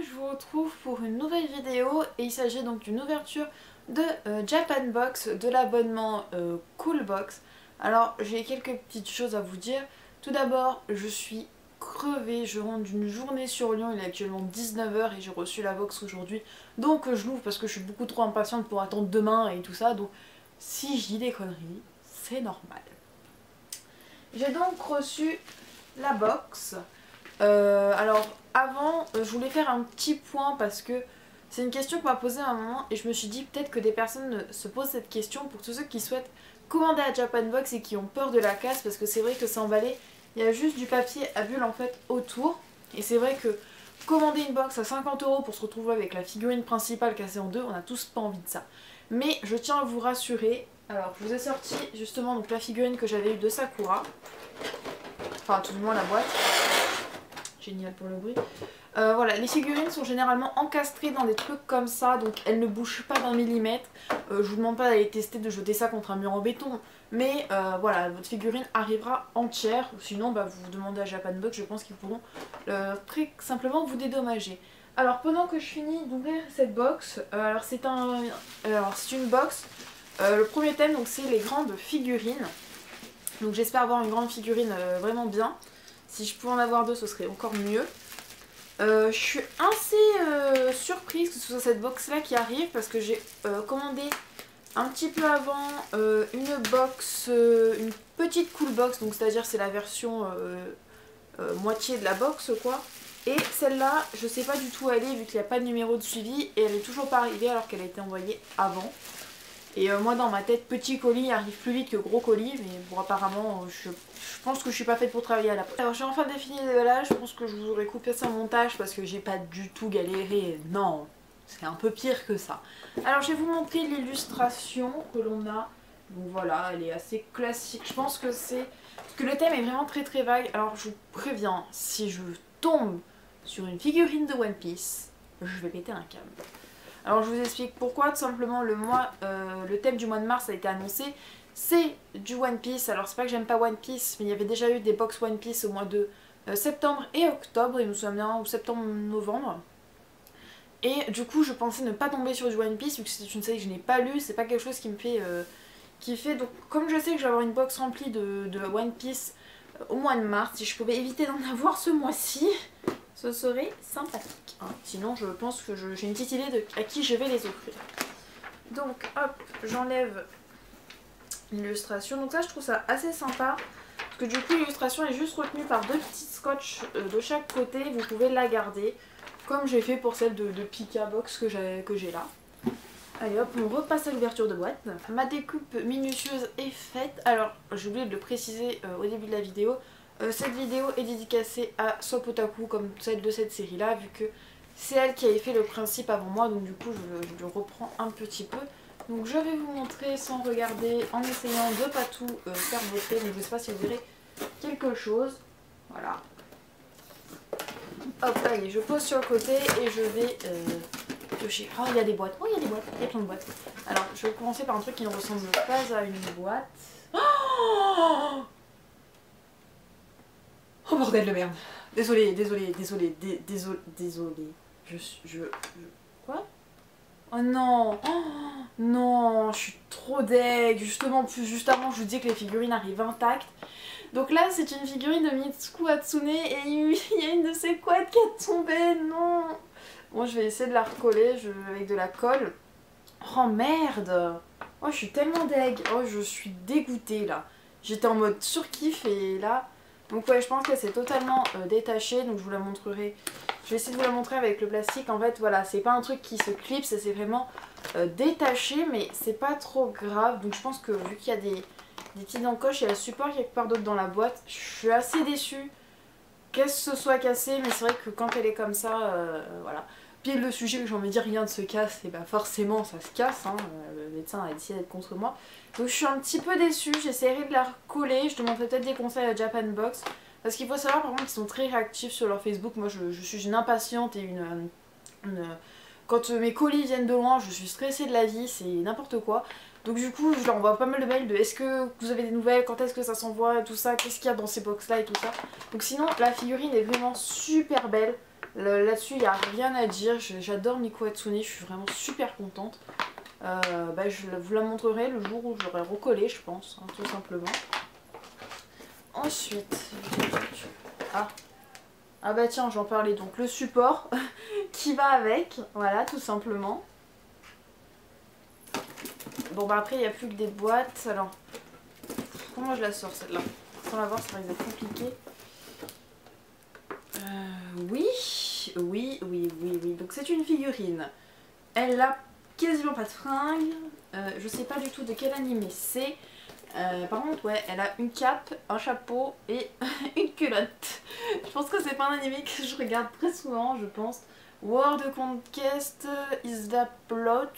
je vous retrouve pour une nouvelle vidéo et il s'agit donc d'une ouverture de Japan Box, de l'abonnement Cool Box. Alors j'ai quelques petites choses à vous dire. Tout d'abord, je suis crevée, je rentre d'une journée sur Lyon, il est actuellement 19 h et j'ai reçu la box aujourd'hui. Donc je l'ouvre parce que je suis beaucoup trop impatiente pour attendre demain et tout ça. Donc si je dis des conneries, c'est normal. J'ai donc reçu la box. Alors avant, je voulais faire un petit point parce que c'est une question qu'on m'a posée à un moment et je me suis dit peut-être que des personnes se posent cette question pour tous ceux qui souhaitent commander à Japan Box et qui ont peur de la casse, parce que c'est vrai que c'est emballé, il y a juste du papier à bulles en fait autour, et c'est vrai que commander une box à 50 € pour se retrouver avec la figurine principale cassée en deux, on a tous pas envie de ça. Mais je tiens à vous rassurer, alors je vous ai sorti justement donc la figurine que j'avais eue de Sakura, enfin tout du moins la boîte. Génial pour le bruit. Voilà, les figurines sont généralement encastrées dans des trucs comme ça, donc elles ne bougent pas d'un millimètre. Je vous demande pas d'aller tester de jeter ça contre un mur en béton, mais voilà, votre figurine arrivera entière, ou sinon bah, vous demandez à Japan Box, je pense qu'ils pourront très simplement vous dédommager. Alors pendant que je finis d'ouvrir cette box, alors c'est une box, le premier thème donc c'est les grandes figurines, donc j'espère avoir une grande figurine vraiment bien. Si je pouvais en avoir deux, ce serait encore mieux. Je suis assez surprise que ce soit cette box là qui arrive, parce que j'ai commandé un petit peu avant une box, une petite cool box, donc c'est-à-dire c'est la version moitié de la box quoi. Et celle-là, je sais pas du tout où elle est vu qu'il n'y a pas de numéro de suivi et elle est toujours pas arrivée alors qu'elle a été envoyée avant. Et moi dans ma tête, petit colis arrive plus vite que gros colis, mais bon apparemment je pense que je suis pas faite pour travailler à la poste. Alors j'ai enfin défini le déballage, je pense que je vous aurais coupé ça en montage parce que j'ai pas du tout galéré, non, c'est un peu pire que ça. Alors je vais vous montrer l'illustration que l'on a, donc voilà, elle est assez classique, je pense que c'est... Parce que le thème est vraiment très très vague, alors je vous préviens, si je tombe sur une figurine de One Piece, je vais péter un câble. Alors je vous explique pourquoi. Tout simplement le thème du mois de mars a été annoncé, c'est du One Piece. Alors c'est pas que j'aime pas One Piece, mais il y avait déjà eu des box One Piece au mois de septembre et octobre, il me semble bien, ou septembre-novembre. Et du coup je pensais ne pas tomber sur du One Piece vu que c'est une série que je n'ai pas lue, c'est pas quelque chose qui me fait kiffer. Donc comme je sais que je vais avoir une box remplie de One Piece au mois de mars, si je pouvais éviter d'en avoir ce mois-ci, ce serait sympathique. Hein. Sinon je pense que j'ai une petite idée de à qui je vais les offrir. Donc hop, j'enlève l'illustration. Donc ça je trouve ça assez sympa. Parce que du coup l'illustration est juste retenue par deux petits scotch de chaque côté. Vous pouvez la garder. Comme j'ai fait pour celle de Pika Box que j'ai là. Allez hop, on repasse à l'ouverture de boîte. Ma découpe minutieuse est faite. Alors j'ai oublié de le préciser au début de la vidéo. Cette vidéo est dédicacée à Swap Otaku comme celle de cette série là, vu que c'est elle qui avait fait le principe avant moi, donc du coup je le reprends un petit peu. Donc je vais vous montrer sans regarder, en essayant de pas tout faire voter, donc je sais pas si vous verrez quelque chose. Voilà. Hop, allez, je pose sur le côté et je vais piocher. Oh, il y a des boîtes, oh il y a des boîtes, il y a plein de boîtes. Alors je vais commencer par un truc qui ne ressemble pas à une boîte. Oh bordel de merde. Désolée. Quoi? Oh non. Oh, non, je suis trop deg. Justement, juste avant, je vous disais que les figurines arrivent intactes. Donc là, c'est une figurine de Mitsuko Hatsune et il y a une de ses couettes qui est tombée. Non. Bon, je vais essayer de la recoller avec de la colle. Oh merde. Oh, je suis tellement deg. Oh, je suis dégoûtée là. J'étais en mode surkiff et là... Donc ouais, je pense que c'est totalement détaché, donc je vous la montrerai. Je vais essayer de vous la montrer avec le plastique. En fait, voilà, c'est pas un truc qui se clipse, c'est vraiment détaché, mais c'est pas trop grave. Donc je pense que vu qu'il y a des petites encoches, il y a le support quelque part d'autre dans la boîte. Je suis assez déçue que ce soit cassé, mais c'est vrai que quand elle est comme ça, voilà. Puis le sujet que j'ai envie de dire, rien ne se casse, et bah forcément ça se casse, hein. Le médecin a décidé d'être contre moi. Donc je suis un petit peu déçue, j'essaierai de la recoller, je demanderai peut-être des conseils à Japan Box. Parce qu'il faut savoir par contre qu'ils sont très réactifs sur leur Facebook, moi je suis une impatiente et quand mes colis viennent de loin, je suis stressée de la vie, c'est n'importe quoi. Donc du coup je leur envoie pas mal de mails de est-ce que vous avez des nouvelles, quand est-ce que ça s'envoie, tout ça, qu'est-ce qu'il y a dans ces box là et tout ça. Donc sinon la figurine est vraiment super belle. Là-dessus, il n'y a rien à dire. J'adore Miku Hatsune, je suis vraiment super contente. Je vous la montrerai le jour où je l'aurai recollé, je pense, hein, tout simplement. Ensuite, ah bah tiens, j'en parlais, donc le support qui va avec, voilà, tout simplement. Bon bah après, il n'y a plus que des boîtes, alors, comment je la sors celle-là? Sans la voir, ça risque d'être compliqué. Oui. Donc c'est une figurine. Elle a quasiment pas de fringues. Je sais pas du tout de quel animé c'est. Par contre, ouais, elle a une cape, un chapeau et une culotte. Je pense que c'est pas un animé que je regarde très souvent, je pense. World Conquest is the plot.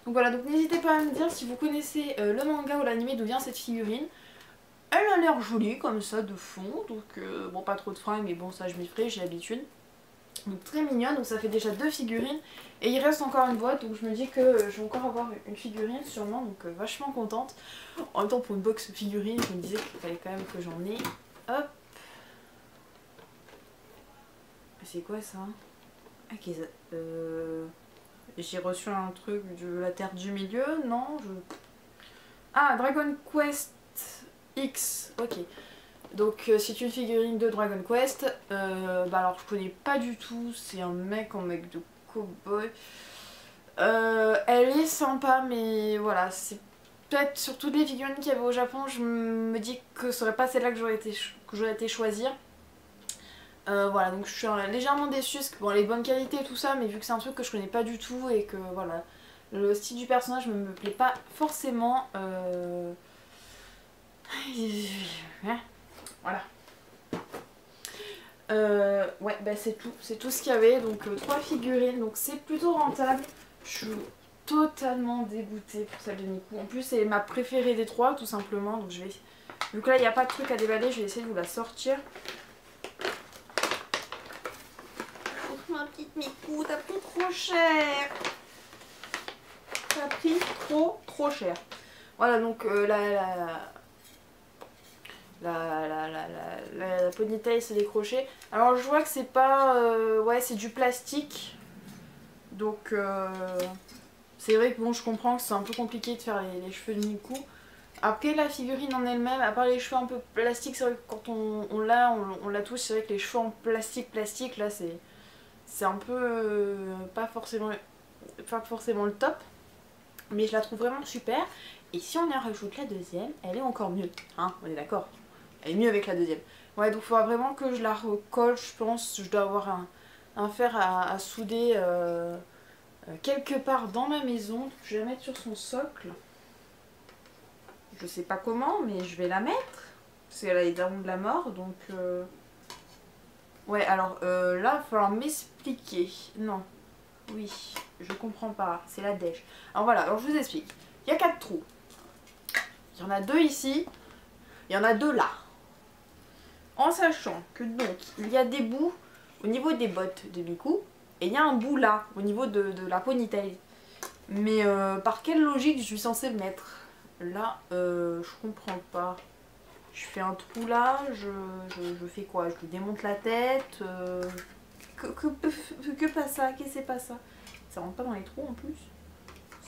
Donc voilà, donc n'hésitez pas à me dire si vous connaissez le manga ou l'animé d'où vient cette figurine. Elle a l'air jolie comme ça de fond, donc bon, pas trop de fringues, mais bon, ça je m'y ferai, j'ai l'habitude. Donc très mignonne, donc ça fait déjà 2 figurines et il reste encore une boîte, donc je me dis que je vais encore avoir une figurine sûrement, donc vachement contente. En même temps pour une box figurine, je me disais qu'il fallait quand même que j'en ai. Hop. C'est quoi ça? Ok, j'ai reçu un truc de la Terre du Milieu, non Ah, Dragon Quest X, ok. Donc c'est une figurine de Dragon Quest. Alors je connais pas du tout, c'est un mec en mec de cowboy. Elle est sympa, mais voilà, c'est peut-être sur toutes les figurines qu'il y avait au Japon, je me dis que ce serait pas celle-là que j'aurais été choisir. Voilà, donc je suis légèrement déçue parce que bon, elle est de bonne qualité et tout ça, mais vu que c'est un truc que je connais pas du tout et que voilà, le style du personnage me plaît pas forcément. Voilà. Ouais, bah c'est tout ce qu'il y avait, donc 3 figurines, donc c'est plutôt rentable. Je suis totalement dégoûtée pour celle de Miku. En plus, c'est ma préférée des 3, tout simplement, donc je vais... Vu que là, il n'y a pas de truc à déballer, je vais essayer de vous la sortir. Oh, ma petite Miku, t'as pris trop cher. T'as pris trop cher. Voilà, donc la ponytail c'est décroché. Alors je vois que c'est pas... ouais, c'est du plastique. Donc c'est vrai que bon, je comprends que c'est un peu compliqué de faire les cheveux de Miku. Après la figurine en elle-même, à part les cheveux un peu plastiques, c'est vrai que quand on la touche, c'est vrai que les cheveux en plastique là c'est un peu pas forcément le top. Mais je la trouve vraiment super. Et si on y rajoute la deuxième, elle est encore mieux. Hein, on est d'accord? Elle est mieux avec la deuxième. Ouais, donc il faudra vraiment que je la recolle, je pense. Je dois avoir un fer à souder quelque part dans ma maison. Donc, je vais la mettre sur son socle. Je sais pas comment, mais je vais la mettre. Parce qu'elle a les dents de la mort, donc... Ouais, alors là, il va falloir m'expliquer. Non. Oui, je comprends pas. C'est la dèche. Alors voilà, alors je vous explique. Il y a 4 trous. Il y en a 2 ici. Il y en a 2 là. En sachant que donc, il y a des bouts au niveau des bottes de Miku. Et il y a un bout là, au niveau de la ponytail. Mais par quelle logique je suis censée le mettre? Là, je comprends pas. Je fais un trou là, je fais quoi? Je lui démonte la tête. Que pas ça? Qu'est-ce que c'est pas ça? Ça rentre pas dans les trous en plus.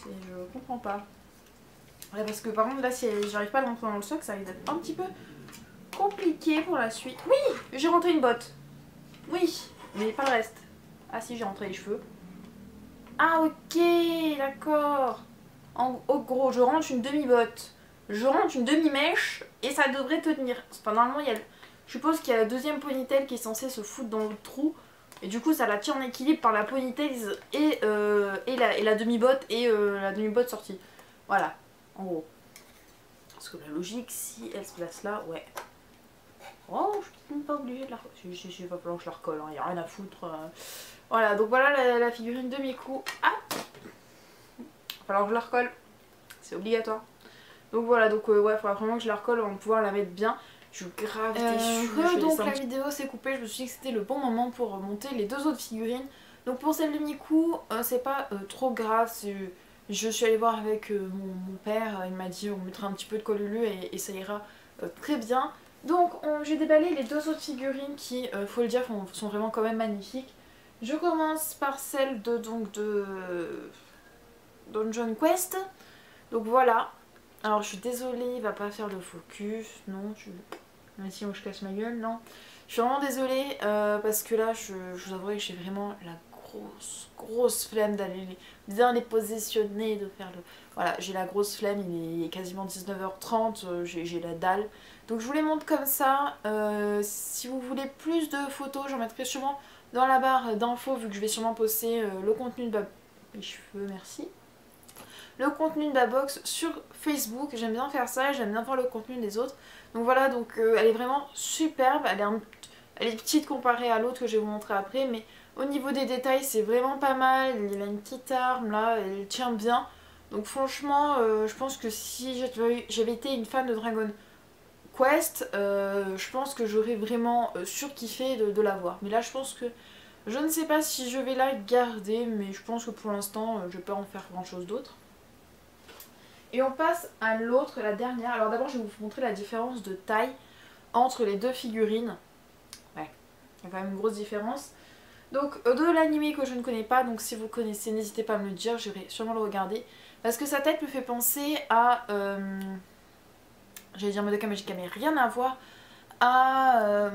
Je comprends pas. Ouais, parce que par contre là, si j'arrive pas à l'entrer dans le socle, ça risque d'être un petit peu compliqué pour la suite. Oui, j'ai rentré une botte. Oui, mais pas le reste. Ah si, j'ai rentré les cheveux. Ah ok, d'accord. En gros, je rentre une demi-botte. Je rentre une demi-mèche et ça devrait tenir. Enfin, normalement, je suppose qu'il y a la deuxième ponytail qui est censée se foutre dans le trou. Et du coup, ça la tient en équilibre par la ponytail et la demi-botte et la demi-botte sortie. Voilà, en gros. Parce que la logique, si elle se place là, ouais. Oh, je suis même pas obligée de la recoller. Si, il va falloir que je la recolle, il n'y a rien à foutre. Voilà, donc voilà la figurine de Miku. Ah, il va falloir que je la recolle. C'est obligatoire. Donc voilà, donc ouais, il faudra vraiment que je la recolle avant de pouvoir la mettre bien. Je suis grave déçue. Donc la vidéo s'est coupée, je me suis dit que c'était le bon moment pour monter les 2 autres figurines. Donc pour celle de Miku, c'est pas trop grave. Je suis allée voir avec mon père, il m'a dit on mettra un petit peu de colle Ulu et ça ira très bien. Donc j'ai déballé les 2 autres figurines qui, faut le dire, sont vraiment quand même magnifiques. Je commence par celle de Dungeon Quest. Donc voilà. Alors je suis désolée, il va pas faire le focus. Non, même si je casse ma gueule, non. Je suis vraiment désolée parce que là, je vous avouerai que j'ai vraiment la grosse flemme d'aller bien les positionner, de faire le... Voilà, j'ai la grosse flemme, il est quasiment 19h30, j'ai la dalle. Donc je vous les montre comme ça. Si vous voulez plus de photos, j'en mettrai sûrement dans la barre d'infos, vu que je vais sûrement poster le contenu de mes cheveux, merci. Le contenu de la box sur Facebook, j'aime bien faire ça, j'aime bien voir le contenu des autres. Donc voilà, donc elle est vraiment superbe, elle est petite comparée à l'autre que je vais vous montrer après, mais au niveau des détails c'est vraiment pas mal, il a une petite arme là, elle tient bien. Donc franchement, je pense que si j'avais été une fan de Dragon Quest, je pense que j'aurais vraiment surkiffé de l'avoir. Mais là je pense que je ne sais pas si je vais la garder, mais je pense que pour l'instant je vais pas en faire grand chose d'autre. Et on passe à l'autre, la dernière. Alors d'abord je vais vous montrer la différence de taille entre les deux figurines. Ouais, il y a quand même une grosse différence. Donc de l'anime que je ne connais pas, donc si vous connaissez n'hésitez pas à me le dire, j'irai sûrement le regarder. Parce que sa tête me fait penser à... j'allais dire Madoka Magica mais rien à voir. À...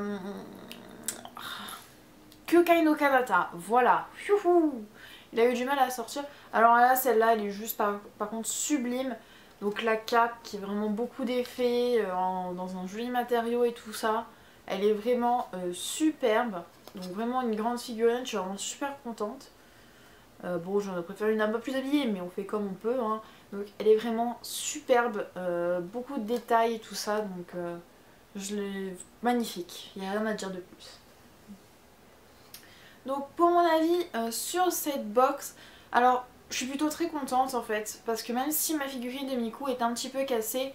Kyokai no Kanata, voilà. Youhou. Il a eu du mal à sortir. Alors là, celle-là, elle est juste par contre sublime. Donc la cape qui est vraiment beaucoup d'effets, dans un joli matériau et tout ça. Elle est vraiment superbe. Donc vraiment une grande figurine, je suis vraiment super contente. Bon, j'aurais préféré une un peu plus habillée, mais on fait comme on peut. Hein. Donc elle est vraiment superbe, beaucoup de détails et tout ça. Donc je l'ai magnifique, il n'y a rien à dire de plus. Donc pour mon avis sur cette box, alors je suis plutôt très contente en fait, parce que même si ma figurine de Miku est un petit peu cassée,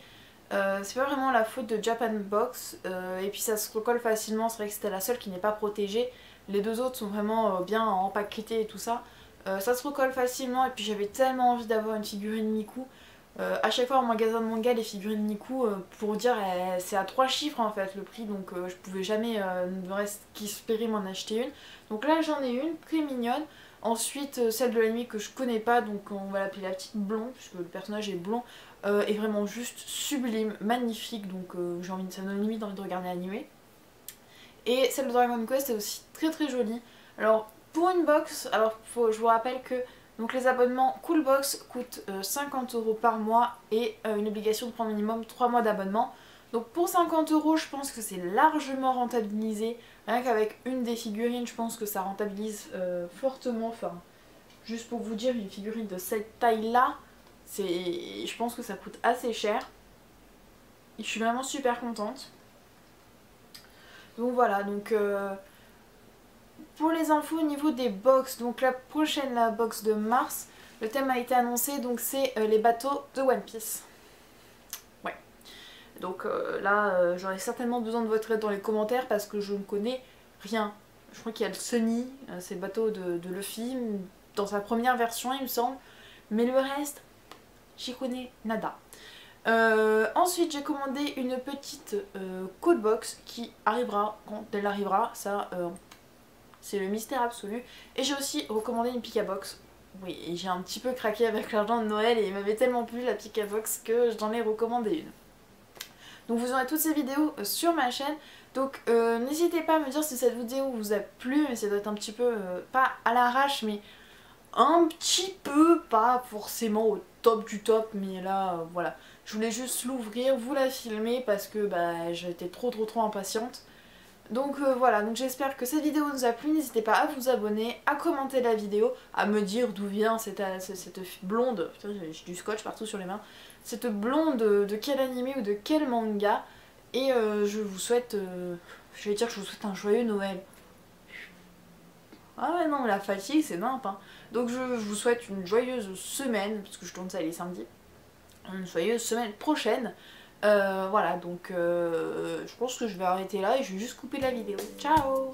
c'est pas vraiment la faute de Japan Box, et puis ça se recolle facilement, c'est vrai que c'était la seule qui n'est pas protégée, les deux autres sont vraiment bien empaquetées et tout ça, ça se recolle facilement, et puis j'avais tellement envie d'avoir une figurine Miku. À chaque fois en magasin de manga, les figurines Miku, pour dire, c'est à 3 chiffres en fait le prix, donc je pouvais jamais ne reste qu'espérer m'en acheter une. Donc là j'en ai une, très mignonne. Ensuite celle de l'anime que je connais pas, donc on va l'appeler la petite blonde, puisque le personnage est blond, est vraiment juste sublime, magnifique, donc ça me donne limite envie de regarder l'anime. Et celle de Dragon Quest est aussi très jolie. Alors pour une box, alors je vous rappelle que donc les abonnements Coolbox coûtent 50 € par mois et une obligation de prendre minimum 3 mois d'abonnement. Donc pour 50 € je pense que c'est largement rentabilisé. Rien qu'avec une des figurines je pense que ça rentabilise fortement. Enfin, juste pour vous dire, une figurine de cette taille là, je pense que ça coûte assez cher. Et je suis vraiment super contente. Donc voilà, donc... pour les infos au niveau des box, donc la prochaine, la box de mars, le thème a été annoncé, donc c'est les bateaux de One Piece. Ouais. Donc là, j'aurais certainement besoin de votre aide dans les commentaires parce que je ne connais rien. Je crois qu'il y a le Sunny, c'est le bateau de Luffy, dans sa première version il me semble. Mais le reste, j'y connais nada. Ensuite j'ai commandé une petite code box qui arrivera quand elle arrivera, ça... c'est le mystère absolu. Et j'ai aussi recommandé une Pikabox. Oui, et j'ai un petit peu craqué avec l'argent de Noël et il m'avait tellement plu la Pikabox que j'en ai recommandé une. Donc vous aurez toutes ces vidéos sur ma chaîne. Donc n'hésitez pas à me dire si cette vidéo vous a plu, mais ça doit être un petit peu, pas à l'arrache, mais un petit peu, pas forcément au top du top, mais là voilà. Je voulais juste l'ouvrir, vous la filmer parce que bah, j'étais trop impatiente. Donc voilà, donc j'espère que cette vidéo vous a plu, n'hésitez pas à vous abonner, à commenter la vidéo, à me dire d'où vient cette blonde, putain j'ai du scotch partout sur les mains, cette blonde de quel animé ou de quel manga, et je vous souhaite, je vais dire que je vous souhaite un joyeux Noël. Ah ouais non mais la fatigue c'est nimp hein. Donc je vous souhaite une joyeuse semaine, parce que je tourne ça les samedis, une joyeuse semaine prochaine. Voilà, donc je pense que je vais arrêter là et je vais juste couper la vidéo. Ciao!